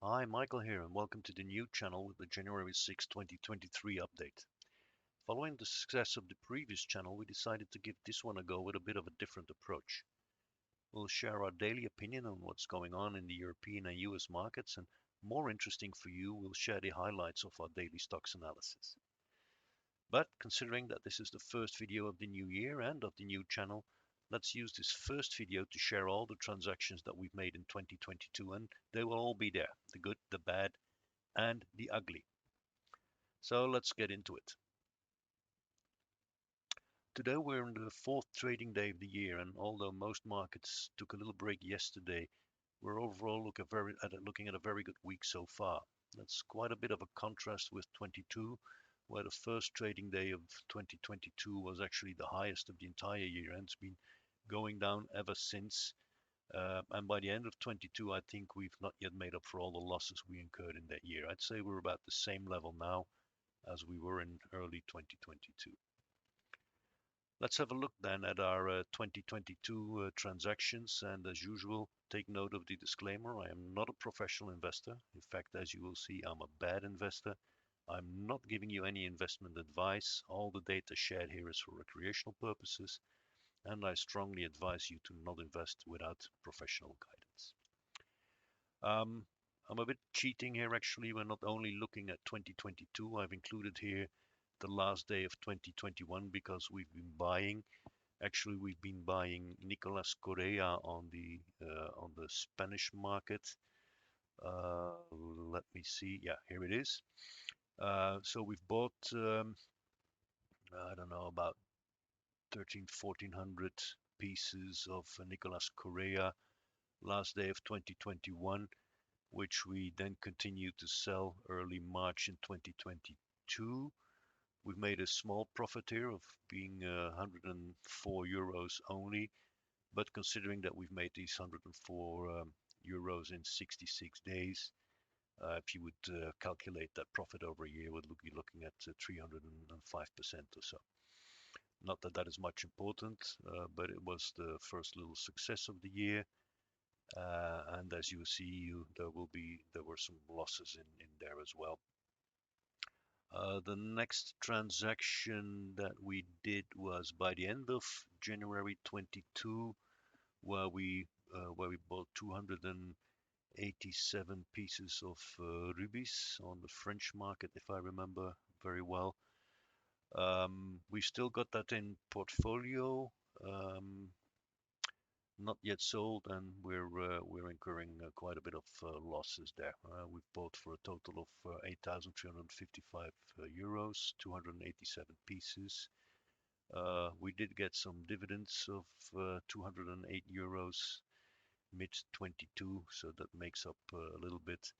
Hi, Michael here, and welcome to the new channel with the January 6, 2023 update. Following the success of the previous channel, we decided to give this one a go with a bit of a different approach. We'll share our daily opinion on what's going on in the European and US markets, and more interesting for you, we'll share the highlights of our daily stocks analysis. But considering that this is the first video of the new year and of the new channel, let's use this first video to share all the transactions that we've made in 2022, and they will all be there, the good, the bad, and the ugly. So let's get into it. Today we're in the fourth trading day of the year, and although most markets took a little break yesterday, we're overall looking at a very good week so far. That's quite a bit of a contrast with 22, where the first trading day of 2022 was actually the highest of the entire year, and it's been going down ever since. And by the end of 22, I think we've not yet made up for all the losses we incurred in that year. I'd say we're about the same level now as we were in early 2022. Let's have a look then at our 2022 transactions, and as usual, take note of the disclaimer. I am not a professional investor. In fact, as you will see, I'm a bad investor. I'm not giving you any investment advice. All the data shared here is for recreational purposes, and I strongly advise you to not invest without professional guidance. I'm a bit cheating here actually. We're not only looking at 2022, I've included here the last day of 2021 because we've been buying Nicolas Correa on the Spanish market. Let me see. Yeah, here it is. So we've bought I don't know, about 13, 1400 pieces of Nicolas Correa last day of 2021, which we then continued to sell early March in 2022. We've made a small profit here of being 104 euros only, but considering that we've made these 104 euros in 66 days, if you would calculate that profit over a year, we'd be looking at 305% or so. Not that that is much important, but it was the first little success of the year. And as you see, there were some losses in there as well. The next transaction that we did was by the end of January 22, where we bought 287 pieces of rubies on the French market, if I remember very well. We still got that in portfolio. Not yet sold, and we're incurring quite a bit of losses there. We've bought for a total of 8,355 euros, 287 pieces. We did get some dividends of 208 euros mid 22, so that makes up a little bit.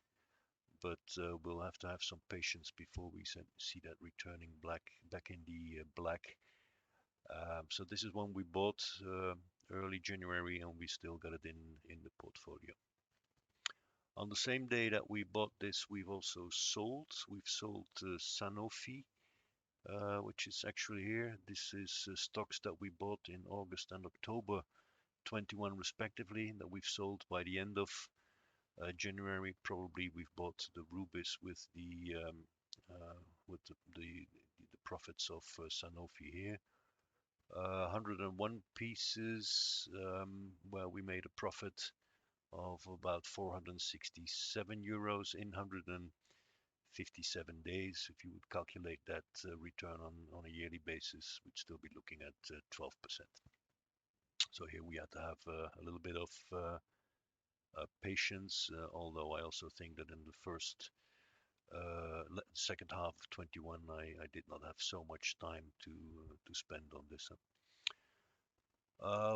But we'll have to have some patience before we see that returning back in the black. So this is one we bought early January, and we still got it in the portfolio. On the same day that we bought this, we've also sold. We've sold Sanofi, which is actually here. This is stocks that we bought in August and October 21 respectively, that we've sold by the end of January. Probably we've bought the rubies with the profits of Sanofi here. 101 pieces where we made a profit of about 467 euros in 157 days. If you would calculate that return on a yearly basis, we'd still be looking at 12%. So here we had to have a little bit of patience, although I also think that in the second half of 21, I did not have so much time to spend on this.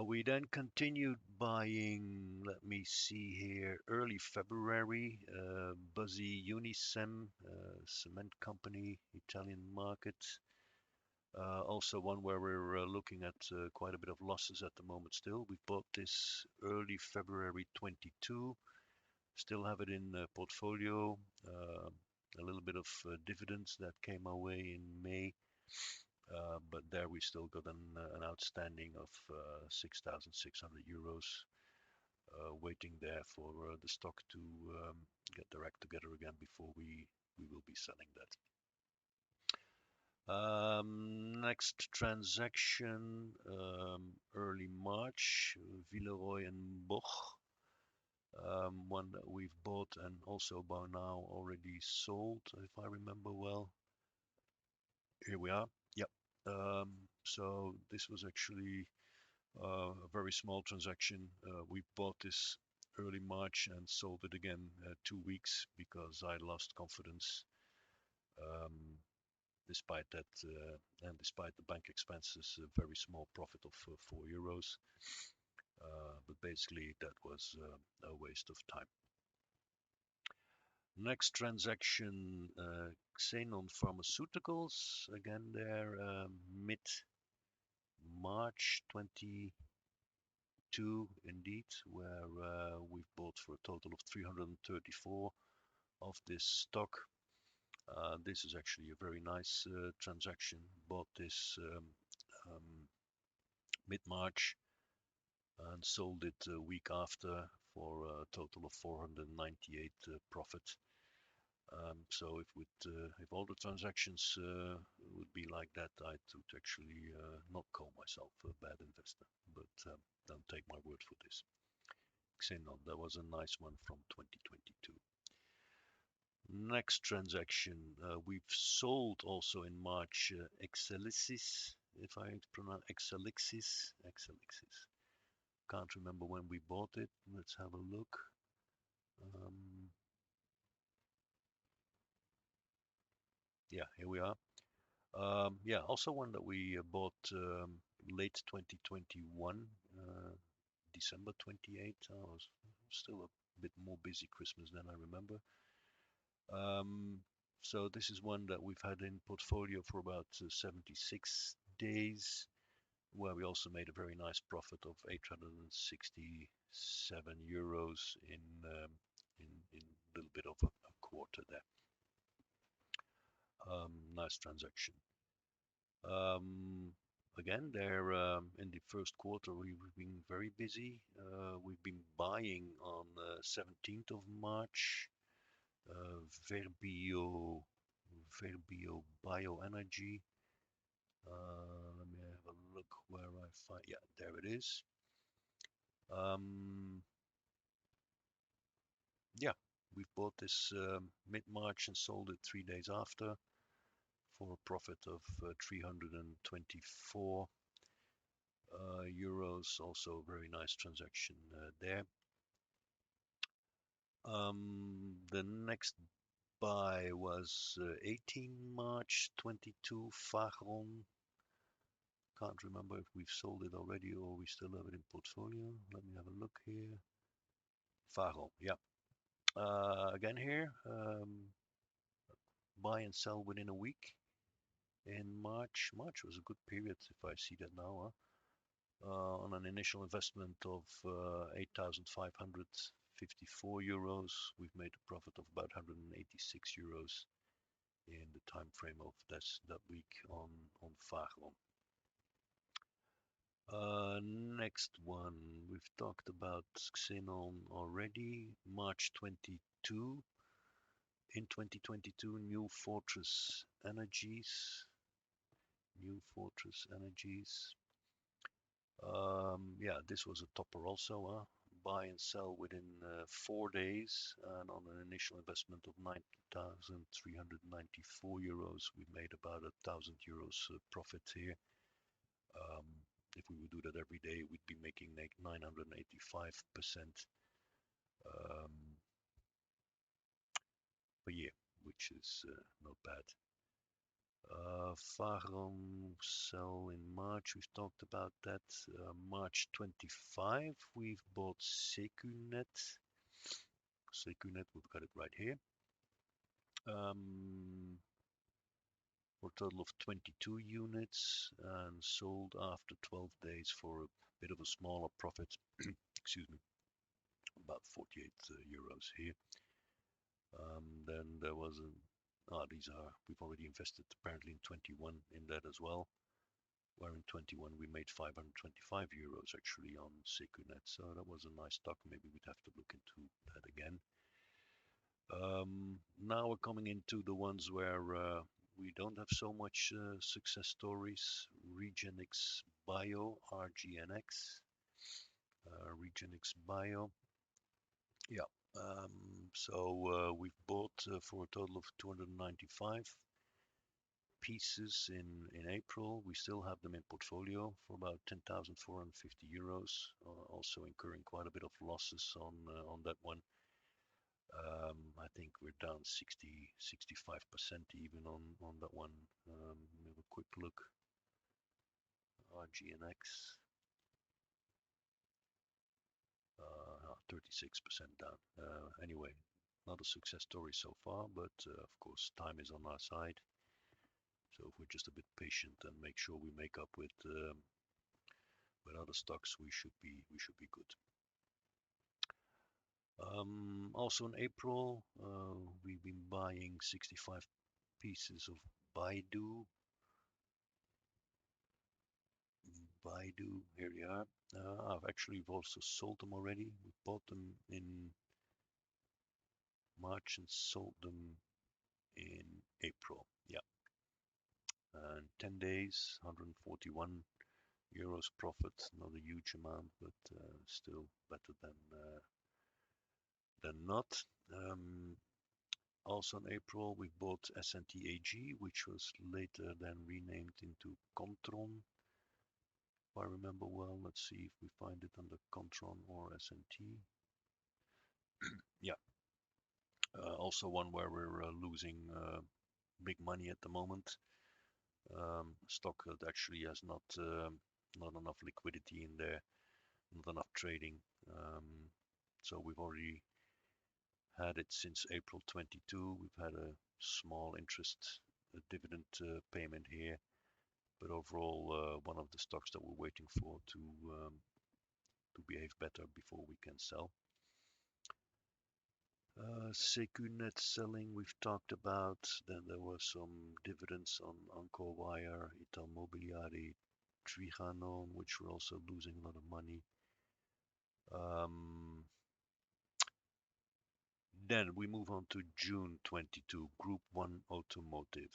We then continued buying, let me see here, early February, Buzzy Unicem, cement company, Italian market. Also one where we're looking at quite a bit of losses at the moment still. We bought this early February 22. Still have it in portfolio. A little bit of dividends that came our way in May. But there we still got an outstanding of 6,600 euros waiting there for the stock get their act together again before we will be selling that. Next transaction, early March, Villeroy and Boch, one that we've bought and also by now already sold, if I remember well. Here we are. Yep. So this was actually a very small transaction. We bought this early March and sold it again 2 weeks because I lost confidence. Despite that, and despite the bank expenses, a very small profit of €4. But basically, that was a waste of time. Next transaction, Xenon Pharmaceuticals. Again, there mid-March 22, indeed, where we've bought for a total of 334 of this stock. This is actually a very nice transaction. Bought this mid-March and sold it a week after for a total of 498 profit. So if all the transactions would be like that, I would actually not call myself a bad investor. But don't take my word for this. Xenon, that was a nice one from 2022. Next transaction, we've sold also in March Exelixis, if I pronounce Exelixis. Can't remember when we bought it. Let's have a look. Yeah, here we are. Yeah, also one that we bought late 2021, December 28. I was still a bit more busy Christmas than I remember. So this is one that we've had in portfolio for about 76 days, where we also made a very nice profit of 867 euros in a little bit of a quarter there. Nice transaction. Again, there in the first quarter we've been very busy. We've been buying on 17th of March. Verbio Bioenergy. Let me have a look where I find. Yeah, there it is. Yeah, we bought this mid-March and sold it 3 days after for a profit of 324 euros. Also a very nice transaction there. The next buy was 18 March 22, Fagron. Can't remember if we've sold it already or we still have it in portfolio. Let me have a look here. Fagron, yeah. Again here, buy and sell within a week. In March was a good period if I see that now. On an initial investment of 8,554 euros, we've made a profit of about 186 euros in the time frame of that week on Fagron. Next one, we've talked about Xenon already. March 22. In 2022, New Fortress Energies. Yeah, this was a topper also. Buy and sell within 4 days, and on an initial investment of 9,394 euros, we made about 1,000 euros profit here. If we would do that every day, we'd be making 985% per year, which is not bad. Fagron sell in March, we've talked about that. March 25, we've bought Secunet. We've got it right here. For a total of 22 units and sold after 12 days for a bit of a smaller profit. Excuse me, about 48 euros here. Then there was we've already invested apparently in 21 in that as well, where in 21 we made 525 euros actually on Secunet, so that was a nice stock. Maybe we'd have to look into that again. Now we're coming into the ones where we don't have so much success stories. Regenix Bio, RGNX, Regenix Bio. Yeah. So we've bought for a total of 295 pieces in April. We still have them in portfolio for about 10,450 euros. Also incurring quite a bit of losses on that one. I think we're down 65% even on that one. Have a quick look. RGNX, 36% down. Anyway, not a success story so far, but of course time is on our side. So if we're just a bit patient and make sure we make up with other stocks, we should be good. Also in April, we've been buying 65 pieces of Baidu. Here we are. I've actually also sold them already. We bought them in March and sold them in April. Yeah. And 10 days, 141 euros profit. Not a huge amount, but still better than not. Um, Also in April, we bought SNTAG, which was later then renamed into Contron. If I remember well, let's see if we find it under Contron or SNT. Yeah, also one where we're losing big money at the moment. Stock that actually has not enough liquidity in there, not enough trading. So we've already had it since April 22. We've had a small interest a dividend payment here, but overall one of the stocks that we're waiting for to behave better before we can sell. Secunet selling we've talked about. Then there were some dividends on Encore Wire, Ital Mobiliari, Triganon, which were also losing a lot of money. Then we move on to June 22, Group 1 Automotive.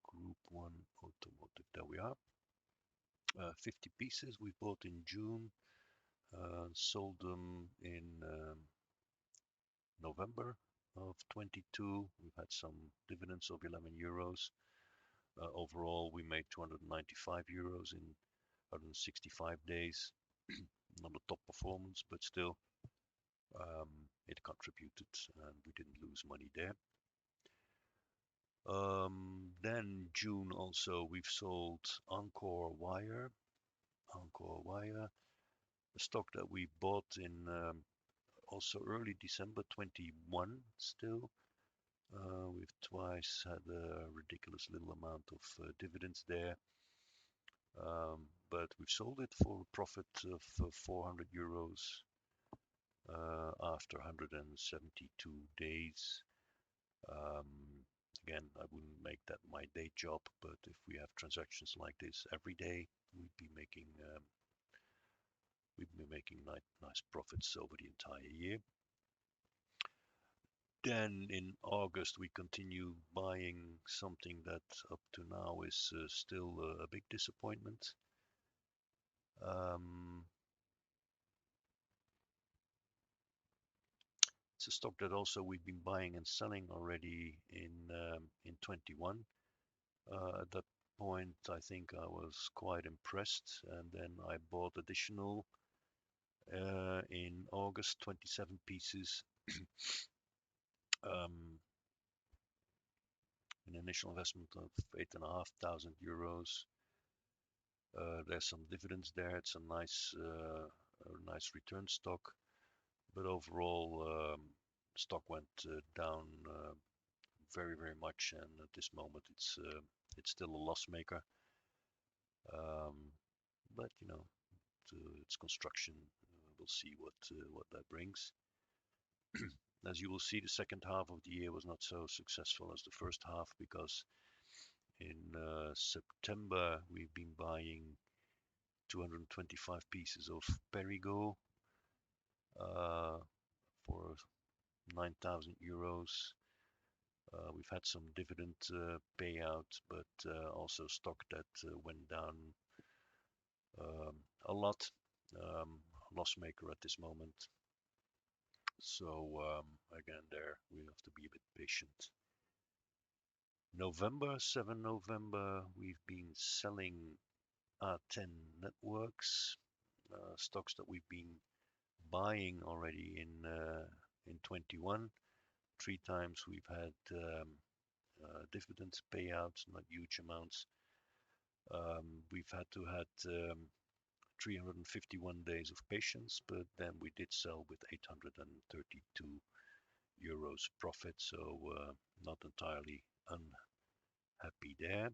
Group 1 Automotive, there we are. 50 pieces we bought in June, sold them in November of 22. We've had some dividends of 11 euros. Overall, we made 295 euros in 165 days. Not a top performance, but still, it contributed and we didn't lose money there. Then June also, we've sold Encore Wire. Encore Wire, a stock that we bought in also early December 21 still. We've twice had a ridiculous little amount of dividends there. But we've sold it for a profit of 400 euros after 172 days. Again, I wouldn't make that my day job, but if we have transactions like this every day, we'd be making nice profits over the entire year. Then in August, we continue buying something that up to now is still a big disappointment. It's a stock that also we've been buying and selling already in 21. At that point, I think I was quite impressed, and then I bought additional in August, 27 pieces. An initial investment of 8,500 euros. There's some dividends there. It's a nice return stock, but overall, stock went down very much, and at this moment, it's still a loss maker. But you know, it's construction. We'll see what that brings. As you will see, the second half of the year was not so successful as the first half because in September we've been buying 225 pieces of Perigo for 9,000 euros. We've had some dividend payout, but also stock that went down a lot. Loss maker at this moment. So again, there we have to be a bit patient. November, 7 November, we've been selling 10 networks, stocks that we've been buying already in 21. 3 times we've had dividend payouts, not huge amounts. We've had to had 351 days of patience, but then we did sell with 832 euros profit, so not entirely unhappy there.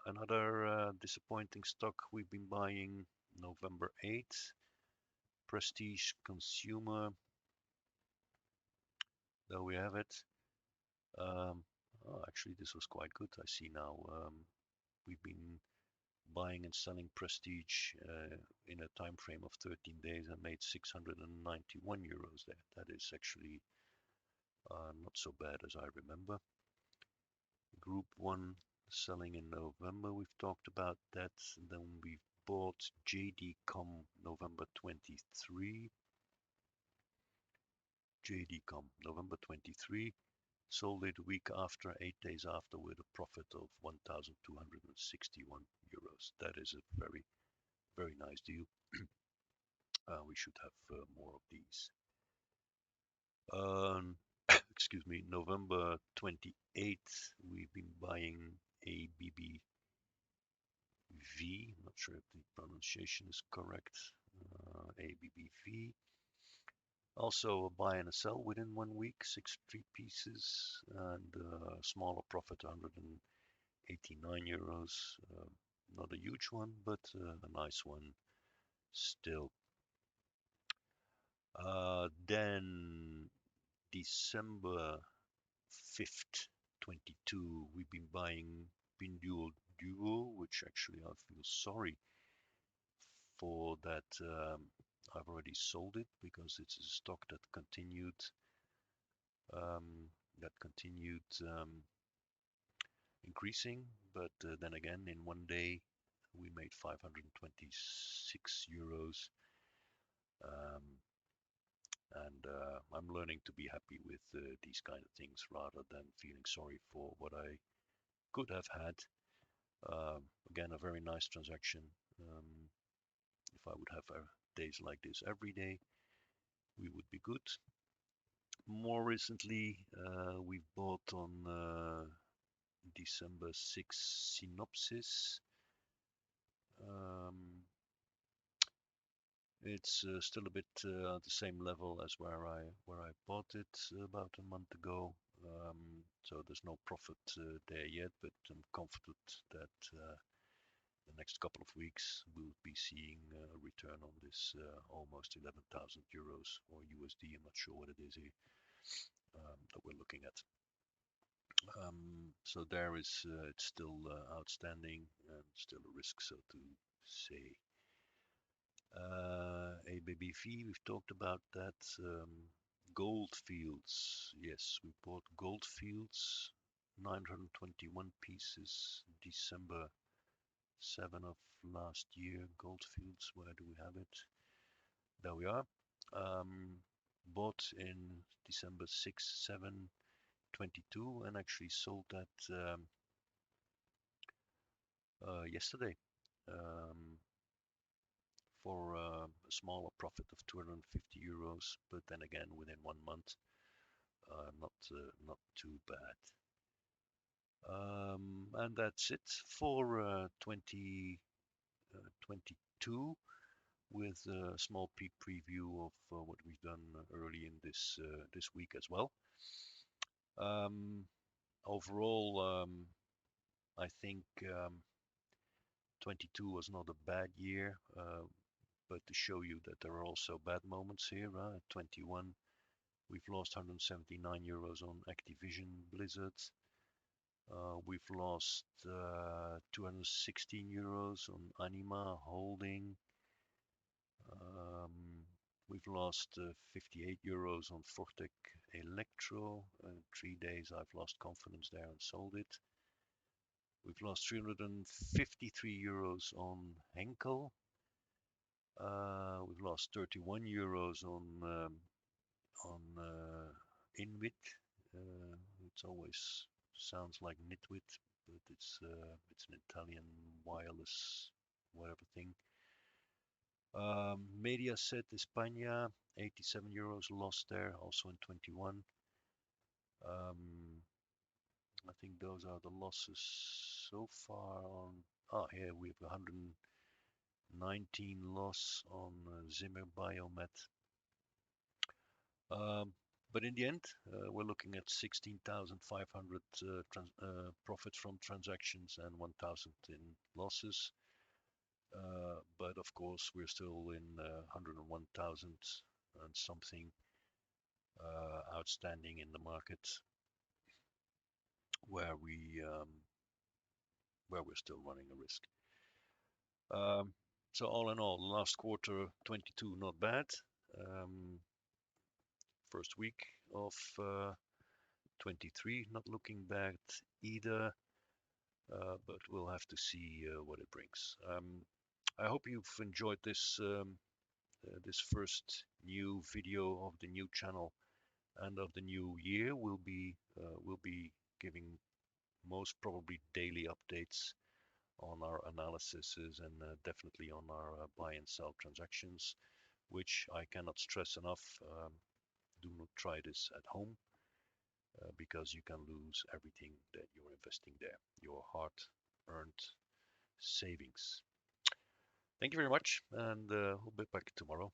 Another disappointing stock we've been buying November 8th, Prestige Consumer. There we have it. Actually, this was quite good. I see now. We've been buying and selling Prestige in a time frame of 13 days and made 691 euros there. That is actually not so bad as I remember. Group 1 selling in November, we've talked about that. And then we've bought JD.com November 23. JD.com November 23. Sold it a week after, 8 days after, with a profit of 1,261 euros. That is a very, very nice deal. We should have more of these. Excuse me, November 28th, we've been buying ABBV. Not sure if the pronunciation is correct. ABBV. Also a buy and a sell within 1 week, 63 pieces, and a smaller profit, 189 euros. Not a huge one, but a nice one still. Then December 5th, 22, we've been buying Pinduoduo Duo, which actually I feel sorry for that. I've already sold it because it's a stock that continued increasing, but then again, in 1 day, we made 526 euros. And I'm learning to be happy with these kind of things rather than feeling sorry for what I could have had. Again, a very nice transaction. If I would have days like this every day, we would be good. More recently, we bought on December 6 Synopsis. It's still a bit at the same level as where I bought it about a month ago. So there's no profit there yet, but I'm confident that the next couple of weeks we'll be seeing a return on this almost 11,000 euros or USD. I'm not sure what it is here that we're looking at. So there is it's still outstanding and still a risk, so to say. ABBV, we've talked about that. Goldfields, yes, we bought Goldfields, 921 pieces, December 7 of last year. Goldfields, where do we have it? There we are. Bought in December 6, 7, 22 and actually sold that yesterday. For a smaller profit of 250 euros, but then again within 1 month, not too bad. And that's it for 2022, with a small peek preview of what we've done early in this week as well. Overall, I think 22 was not a bad year. But to show you that there are also bad moments here, at 21, we've lost 179 euros on Activision Blizzard. We've lost 216 euros on Anima Holding. We've lost 58 euros on Fortec Electro. 3 days I've lost confidence there and sold it. We've lost 353 euros on Henkel. We've lost 31 euros on Inwit. It's always sounds like Nitwit, but it's an Italian wireless whatever thing. Mediaset España, 87 euros lost there, also in 21. I think those are the losses so far on. Here we have 119 loss on Zimmer Biomet. But in the end, we're looking at 16,500 profits from transactions and 1,000 in losses. But of course, we're still in 101,000 and something outstanding in the market, where we're still running a risk. So all in all, last quarter 22 not bad. First week of 23 not looking bad either, but we'll have to see what it brings. I hope you've enjoyed this this first new video of the new channel and of the new year. We'll be giving most probably daily updates on our analyses and definitely on our buy and sell transactions, which I cannot stress enough. Do not try this at home because you can lose everything that you're investing there, your hard-earned savings. Thank you very much, and we'll be back tomorrow.